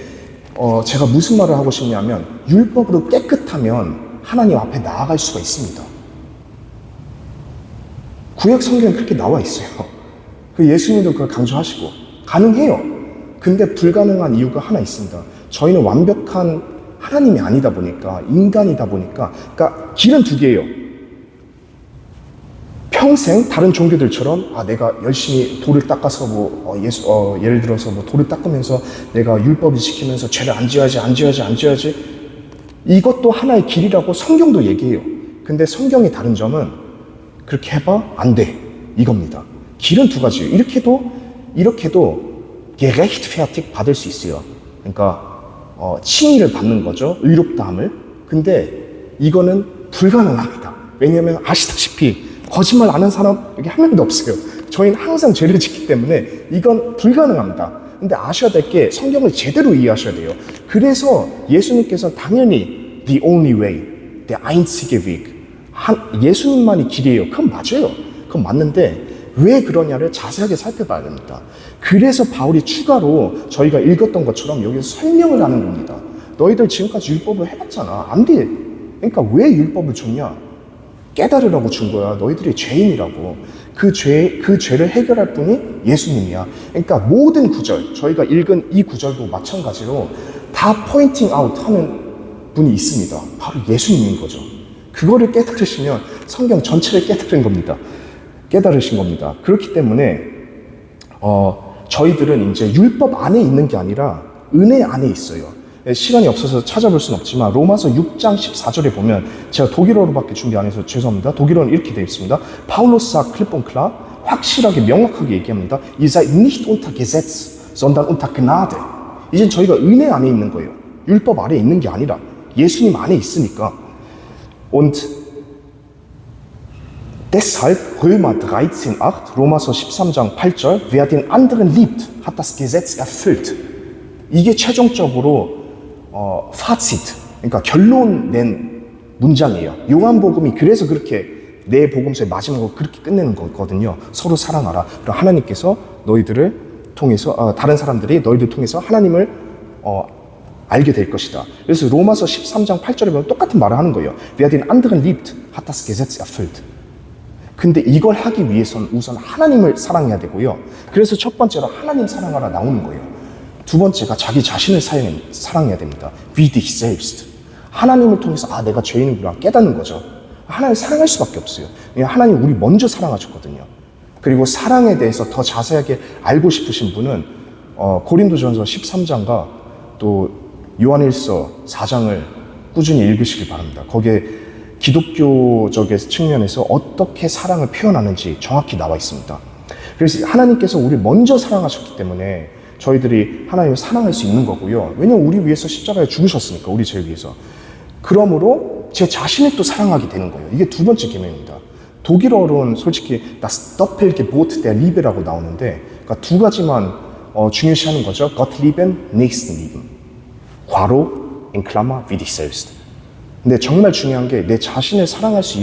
제가 무슨 말을 하고 싶냐면 율법으로 깨끗하면 하나님 앞에 나아갈 수가 있습니다. 구약 성경에 그렇게 나와 있어요. 그 예수님도 그걸 강조하시고 가능해요. 근데 불가능한 이유가 하나 있습니다. 저희는 완벽한 하나님이 아니다 보니까, 인간이다 보니까, 그러니까 길은 두 개예요. 평생 다른 종교들처럼 내가 열심히 돌을 닦아서 예를 들어서 돌을 닦으면서 내가 율법을 지키면서 죄를 안 지어야지 이것도 하나의 길이라고 성경도 얘기해요. 근데 성경의 다른 점은 그렇게 해봐 안 돼 이겁니다. 길은 두 가지예요. 이렇게도 gerechtfertigt 받을 수 있어요. 그러니까 칭의를 받는 거죠. 의롭다함을. 근데 이거는 불가능합니다. 왜냐하면 아시다시피 거짓말 안 하는 사람 여기 한 명도 없어요. 저희는 항상 죄를 짓기 때문에 이건 불가능합니다. 근데 아셔야 될 게 성경을 제대로 이해하셔야 돼요. 그래서 예수님께서 당연히 the only way, der einzige Weg, 예수님만이 길이에요. 그건 맞아요. 그건 맞는데 왜 그러냐를 자세하게 살펴봐야 됩니다. 그래서 바울이 추가로 저희가 읽었던 것처럼 여기서 설명을 하는 겁니다. 너희들 지금까지 율법을 해봤잖아. 안 돼. 그러니까 왜 율법을 줬냐? 깨달으라고 준 거야. 너희들이 죄인이라고. 그 죄를 해결할 분이 예수님이야. 그러니까 모든 구절, 저희가 읽은 이 구절도 마찬가지로 다 포인팅 아웃 하는 분이 있습니다. 바로 예수님인 거죠. 그거를 깨달으시면 성경 전체를 깨달으신 겁니다. 그렇기 때문에 저희들은 이제 율법 안에 있는 게 아니라 은혜 안에 있어요. 시간이 없어서 찾아볼 수는 없지만 로마서 6장 14절에 보면, 제가 독일어로밖에 준비 안 해서 죄송합니다. 독일어는 이렇게 되어 있습니다. 파울로스 sagt klipp und klar, 확실하게 명확하게 얘기합니다. Ihr seid nicht unter Gesetz, sondern unter Gnade. 이젠 저희가 은혜 안에 있는 거예요. 율법 아래 있는 게 아니라 예수님 안에 있으니까. Und deshalb Römer 13,8, 로마서 13장 8절, wer den anderen liebt, hat das Gesetz erfüllt. 이게 최종적으로 파시트, 그러니까 결론 낸 문장이에요. 요한복음이 그래서 그렇게 내 복음서의 마지막으로 그렇게 끝내는 거거든요. 서로 사랑하라. 그럼 하나님께서 너희들을 통해서 다른 사람들이 너희들 통해서 하나님을 알게 될 것이다. 그래서 로마서 13장 8절에 보면 똑같은 말을 하는 거예요. Wer den anderen liebt, hat das Gesetz erfüllt. 근데 이걸 하기 위해서는 우선 하나님을 사랑해야 되고요. 그래서 첫 번째로 하나님 사랑하라 나오는 거예요. 두 번째가 자기 자신을 사랑해야 됩니다. Wie dich selbst. 하나님을 통해서 내가 죄인이구나 깨닫는 거죠. 하나님을 사랑할 수밖에 없어요. 하나님 우리 먼저 사랑하셨거든요. 그리고 사랑에 대해서 더 자세하게 알고 싶으신 분은 고린도전서 13장과 또 요한일서 4장을 꾸준히 읽으시길 바랍니다. 거기에 기독교적인 측면에서 어떻게 사랑을 표현하는지 정확히 나와 있습니다. 그래서 하나님께서 우리를 먼저 사랑하셨기 때문에 저희들이 하나님을 사랑할 수 있는 거고요. 왜냐면 우리 위해서 십자가에 죽으셨으니까, 우리 죄를 위해서. 그러므로 제 자신을 또 사랑하게 되는 거예요. 이게 두 번째 계명입니다. 독일어로는 솔직히 das Doppelgebot der Liebe라고 나오는데, 그러니까 두 가지만 중요시하는 거죠. Gott lieben, Nächsten lieben. 괄호, in Klammer, wie dich selbst. 근데 정말 중요한 게 내 자신을 사랑할 수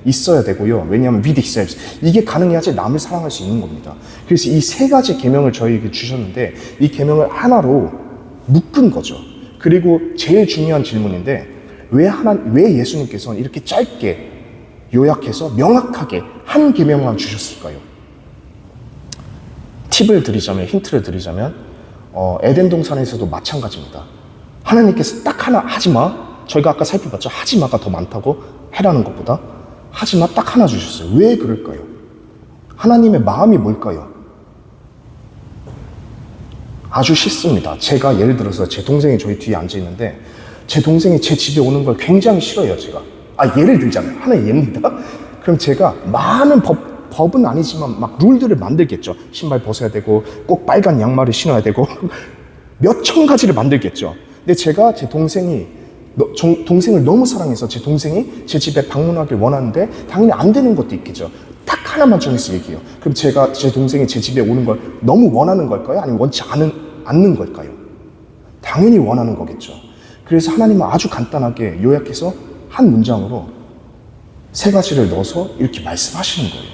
있어야 되고요. 왜냐하면 wie dich selbst. 이게 가능해야지 남을 사랑할 수 있는 겁니다. 그래서 이 세 가지 계명을 저희에게 주셨는데 이 계명을 하나로 묶은 거죠. 그리고 제일 중요한 질문인데 왜 예수님께서는 이렇게 짧게 요약해서 명확하게 한 계명만 주셨을까요? 팁을 드리자면, 힌트를 드리자면 에덴 동산에서도 마찬가지입니다. 하나님께서 딱 하나 하지 마. 저희가 아까 살펴봤죠. 하지 마가 더 많다고, 해라는 것보다. 하지 마 딱 하나 주셨어요. 왜 그럴까요? 하나님의 마음이 뭘까요? 아주 쉽습니다. 제가 예를 들어서 제 동생이 저희 뒤에 앉아 있는데 제 동생이 제 집에 오는 걸 굉장히 싫어해요. 제가 예를 들자면 하나의 예입니다. 그럼 제가 많은 법은 아니지만 막 룰들을 만들겠죠. 신발 벗어야 되고 꼭 빨간 양말을 신어야 되고 몇 천 가지를 만들겠죠. 근데 제가 제 동생을 너무 사랑해서 제 동생이 제 집에 방문하길 원하는데 당연히 안 되는 것도 있겠죠. 딱 하나만 정해서 얘기해요. 그럼 제 동생이 제 집에 오는 걸 너무 원하는 걸까요? 아니면 원치 않는 걸까요? 당연히 원하는 거겠죠. 그래서 하나님은 아주 간단하게 요약해서 한 문장으로 세 가지를 넣어서 이렇게 말씀하시는 거예요.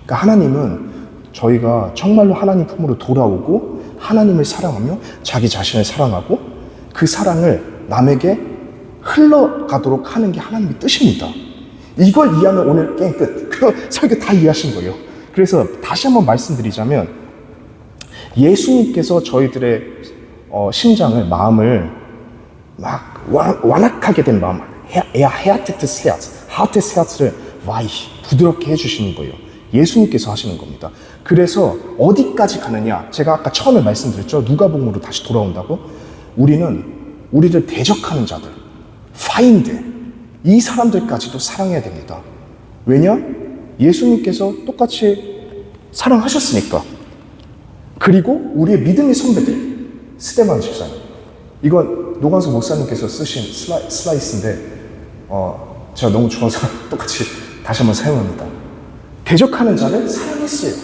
그러니까 하나님은 저희가 정말로 하나님 품으로 돌아오고 하나님을 사랑하며 자기 자신을 사랑하고 그 사랑을 남에게 흘러가도록 하는 게 하나님의 뜻입니다. 이걸 이해하면 오늘 게임 끝. 설교 다 이해하신 거예요. 그래서 다시 한번 말씀드리자면 예수님께서 저희들의 심장을, 마음을 막 완악하게 된 마음, härtetes Herz를 부드럽게 해주시는 거예요. 예수님께서 하시는 겁니다. 그래서 어디까지 가느냐? 제가 아까 처음에 말씀드렸죠. 누가복음으로 다시 돌아온다고. 우리를 대적하는 자들, 파인드, 이 사람들까지도 사랑해야 됩니다. 왜냐? 예수님께서 똑같이 사랑하셨으니까. 그리고 우리의 믿음의 선배들, 스데반 집사님. 이건 노광수 목사님께서 쓰신 슬라이스인데 제가 너무 좋아서 똑같이 다시 한번 사용합니다. 대적하는 자를 사랑했어요.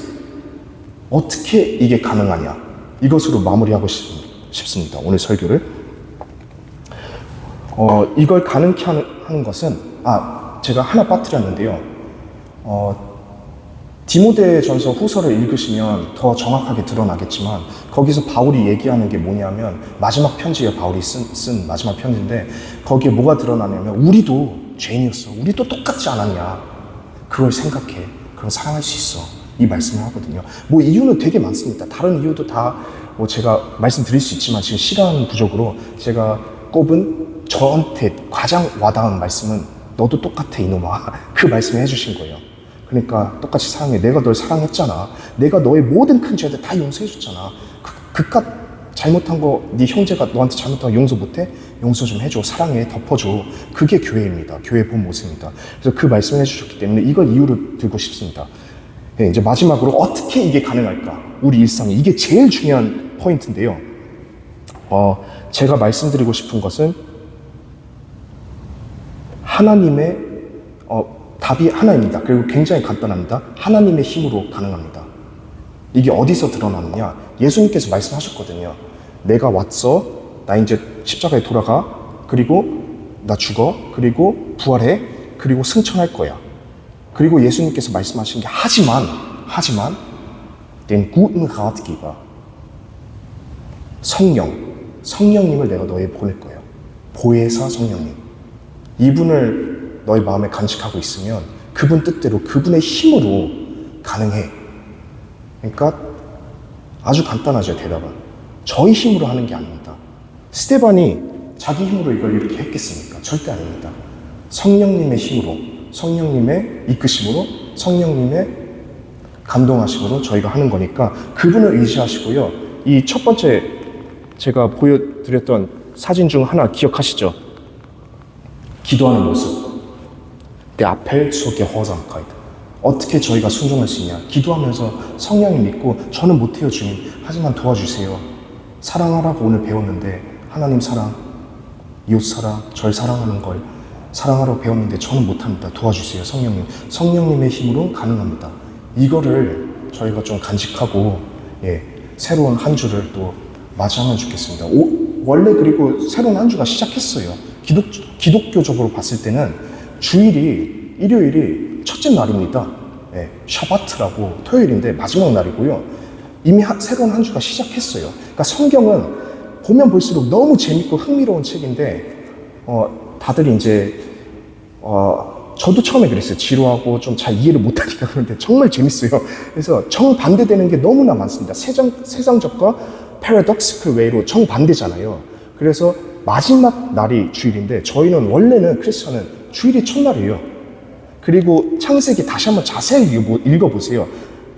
어떻게 이게 가능하냐? 이것으로 마무리하고 싶습니다. 오늘 설교를. 이걸 가능케 하는 것은, 제가 하나 빠뜨렸는데요. 디모데전서 후서를 읽으시면 더 정확하게 드러나겠지만, 거기서 바울이 얘기하는 게 뭐냐면, 마지막 편지예요. 바울이 쓴 마지막 편지인데, 거기에 뭐가 드러나냐면, 우리도 죄인이었어. 우리도 똑같지 않았냐. 그걸 생각해. 그럼 사랑할 수 있어. 이 말씀을 하거든요. 뭐 이유는 되게 많습니다. 다른 이유도 다 제가 말씀드릴 수 있지만, 지금 시간 부족으로 제가 꼽은 저한테 가장 와닿은 말씀은, 너도 똑같아 이놈아. 그 말씀을 해주신 거예요. 그러니까 똑같이 사랑해. 내가 널 사랑했잖아. 내가 너의 모든 큰 죄들 다 용서해줬잖아. 그깟 잘못한 거 네 형제가 너한테 잘못한 거 용서 못해? 용서 좀 해줘. 사랑해. 덮어줘. 그게 교회입니다. 교회의 본 모습입니다. 그래서 그 말씀을 해주셨기 때문에 이걸 이유로 들고 싶습니다. 네, 이제 마지막으로 어떻게 이게 가능할까? 우리 일상에. 이게 제일 중요한 포인트인데요. 제가 말씀드리고 싶은 것은 하나님의 답이 하나입니다. 그리고 굉장히 간단합니다. 하나님의 힘으로 가능합니다. 이게 어디서 드러나느냐? 예수님께서 말씀하셨거든요. 내가 왔어. 나 이제 십자가에 돌아가. 그리고 나 죽어. 그리고 부활해. 그리고 승천할 거야. 그리고 예수님께서 말씀하신 게 하지만 den guten Ratgeber 성령님을 내가 너에게 보낼 거야. 보혜사 성령님. 이분을 너의 마음에 간직하고 있으면 그분 뜻대로 그분의 힘으로 가능해. 그러니까 아주 간단하죠. 대답은 저희 힘으로 하는 게 아닙니다. 스데반이 자기 힘으로 이걸 이렇게 했겠습니까? 절대 아닙니다. 성령님의 힘으로, 성령님의 이끄심으로, 성령님의 감동하심으로 저희가 하는 거니까 그분을 의지하시고요. 이 첫 번째 제가 보여드렸던 사진 중 하나 기억하시죠? 기도하는 모습. Der Appell zur Gehorsamkeit. 어떻게 저희가 순종할 수 있냐? 기도하면서 성령님 믿고 저는 못해요 주님. 하지만 도와주세요. 사랑하라고 오늘 배웠는데 하나님 사랑, 이웃 사랑, 절 사랑하는 걸 사랑하라고 배웠는데 저는 못합니다. 도와주세요 성령님. 성령님의 힘으로 가능합니다. 이거를 저희가 좀 간직하고 새로운 한 주를 또 맞이하면 좋겠습니다. 원래 그리고 새로운 한 주가 시작했어요. 기독교적으로 봤을 때는 주일이 일요일이 첫째 날입니다. 샤바트라고 토요일인데 마지막 날이고요. 이미 새로운 한 주가 시작했어요. 그러니까 성경은 보면 볼수록 너무 재밌고 흥미로운 책인데 다들 이제 저도 처음에 그랬어요. 지루하고 좀 잘 이해를 못하니까. 그런데 정말 재밌어요. 그래서 정반대되는 게 너무나 많습니다. 세상적과 paradoxical way로 정반대잖아요. 그래서 마지막 날이 주일인데 저희는 원래는 크리스천은 주일이 첫날이에요. 그리고 창세기 다시 한번 자세히 읽어보세요.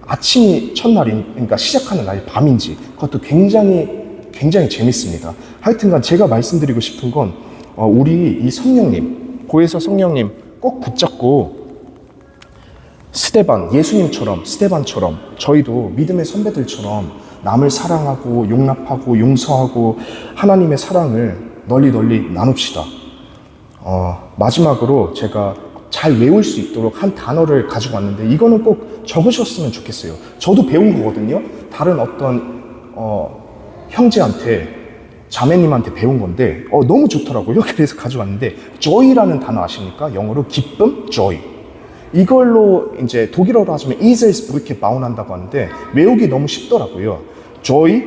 아침이 첫날이니까 시작하는 날이 밤인지 그것도 굉장히 재밌습니다. 하여튼간 제가 말씀드리고 싶은 건 우리 이 성령님, 보혜사 성령님 꼭 붙잡고 스데반처럼 저희도 믿음의 선배들처럼 남을 사랑하고 용납하고 용서하고 하나님의 사랑을 널리 나눕시다. 마지막으로 제가 잘 외울 수 있도록 한 단어를 가지고 왔는데 이거는 꼭 적으셨으면 좋겠어요. 저도 배운 거거든요. 다른 어떤 형제한테 자매님한테 배운 건데 너무 좋더라고요. 그래서 가져왔는데 joy라는 단어 아십니까? 영어로 기쁨, joy. 이걸로 이제 독일어로 하시면 이셀스부르케 바운한다고 하는데 외우기 너무 쉽더라고요. joy,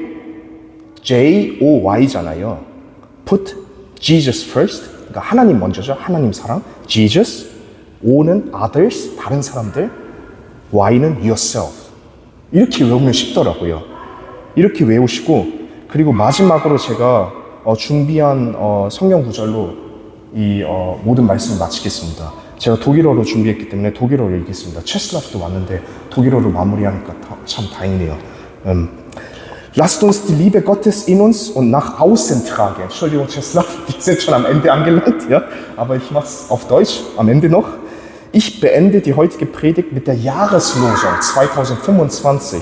J-O-Y잖아요. put Jesus first. 그러니까 하나님 먼저죠. 하나님 사랑. Jesus. O는 others, 다른 사람들. Y는 yourself. 이렇게 외우면 쉽더라고요. 이렇게 외우시고 그리고 마지막으로 제가 준비한 성경 구절로 이 모든 말씀을 마치겠습니다. 제가 독일어로 준비했기 때문에 독일어로 읽겠습니다. 체슬라프도 왔는데 독일어로 마무리하니까 참 다행이네요. Lasst uns die Liebe Gottes in uns und nach außen tragen. Entschuldigung, Czeslaw, wir sind schon am Ende angelangt, ja? Aber ich mache es auf Deutsch, am Ende noch. Ich beende die heutige Predigt mit der Jahreslosung 2025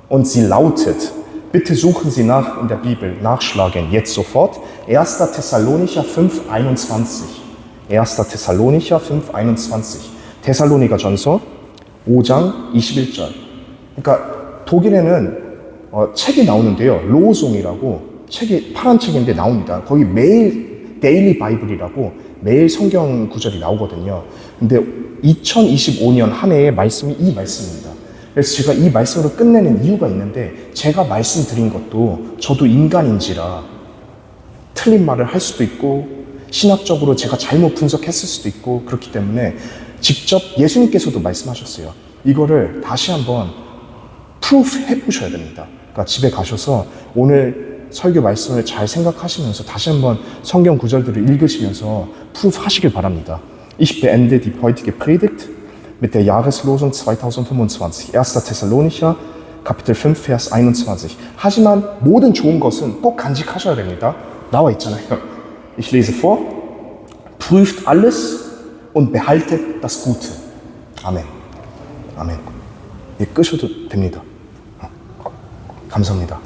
und sie lautet, bitte suchen Sie nach in der Bibel, nachschlagen, jetzt sofort, 1. Thessalonicher 5,21. 1. Thessalonicher 5,21. Thessaloniker 전서 5장 21절. 그러니까 독일에는 책이 나오는데요. 로송이라고 책이 파란 책인데 나옵니다. 거기 매일 데일리 바이블이라고 매일 성경 구절이 나오거든요. 근데 2025년 한 해의 말씀이 이 말씀입니다. 그래서 제가 이 말씀으로 끝내는 이유가 있는데, 제가 말씀드린 것도 저도 인간인지라 틀린 말을 할 수도 있고 신학적으로 제가 잘못 분석했을 수도 있고, 그렇기 때문에 직접 예수님께서도 말씀하셨어요. 이거를 다시 한번 프루프 해보셔야 됩니다. 그러니까 집에 가셔서 오늘 설교 말씀을 잘 생각하시면서 다시 한번 성경 구절들을 읽으시면서 프루프 하시길 바랍니다. Ich beende die heutige Predigt mit der Jahreslosung 2025. 1. Thessalonicher, Kapitel 5, Vers 21. 하지만 모든 좋은 것은 꼭 간직하셔야 됩니다. 나와 있잖아요. Ich lese vor. Prüft alles und behaltet das Gute. 아멘. 아멘. 예, 끄셔도 됩니다. 감사합니다.